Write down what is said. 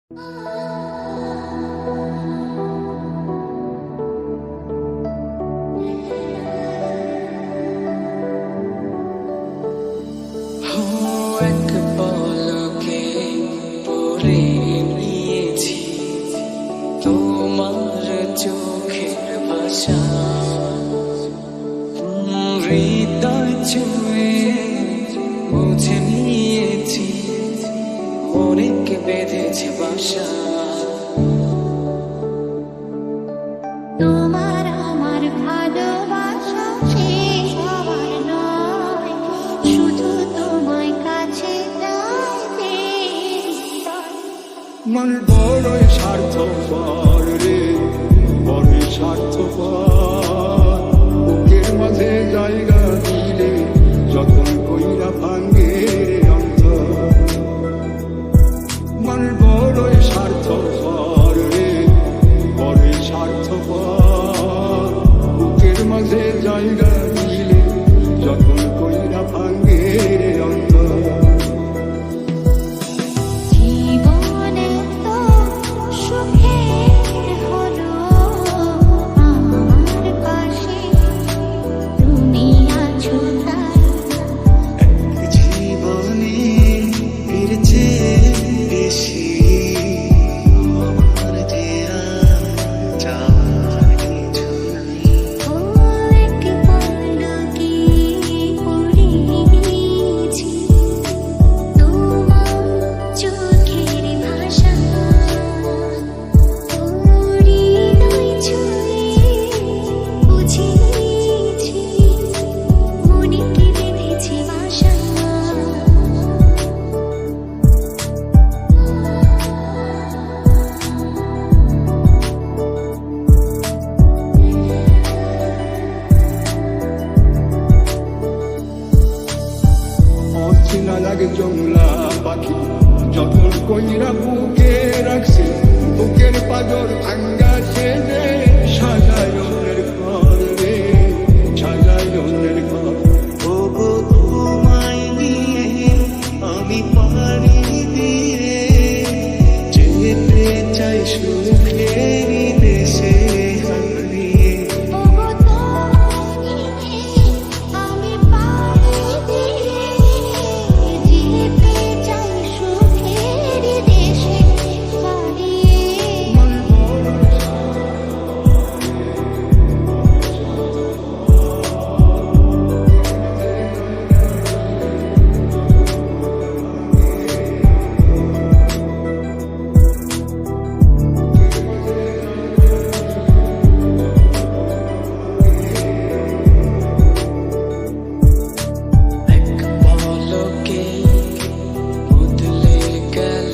এক পলকে পড়ে নিয়েছি তোমার চোখের ভাষা, হৃদয় ছুঁয়ে বুঝে নিয়েছি অনেক বেঁধেছে বাসা। তোমার আমার ভালোবাসা শেষ হওয়ার নয়, শুধু তোমায় কাছে চাইতে। মন বড়ই স্বার্থপর রে, বড়ই স্বার্থপর। বুকের মাঝে জায়গা দিলে যখন কইরা ভাঙ্গে অন্তর। মন বড়ই স্বার্থপর রে, বড়ই স্বার্থপর। বুকের মাঝে জায়গা দিলে যখন কইরা ভাঙ্গে অন্তর। জীবনে তো সুখের হলো আমার পাশে, তুমি আছো তাই। জীবনে এর চেয়ে বেশি আমার যে আর চাওয়ার কিছু নাই। ও এক পলকে পড়েছি তোমার চোখের ভাষা, হৃদয় ছুঁয়ে বুঝে নিয়েছি মনে কি বেঁধেছে বাসা। অচেনা লাগে জংলা পাখি যখন কইরা বুকে রাখছে, বুকের পাজর ভাঙ্গা ছেড়ে সাজায় অন্যের ঘর রে, সাজায় অন্যের ঘর। ওগো তোমায় নিয়ে আমি পাড়ি দিয়ে যেতে চাই সুখের দেশে হারিয়ে। ওগো তোমায় আমি পাড়ি দিয়ে যেতে চাই সুখের দেশে হারিয়ে। মন বড় এক পলকে বদলে গেল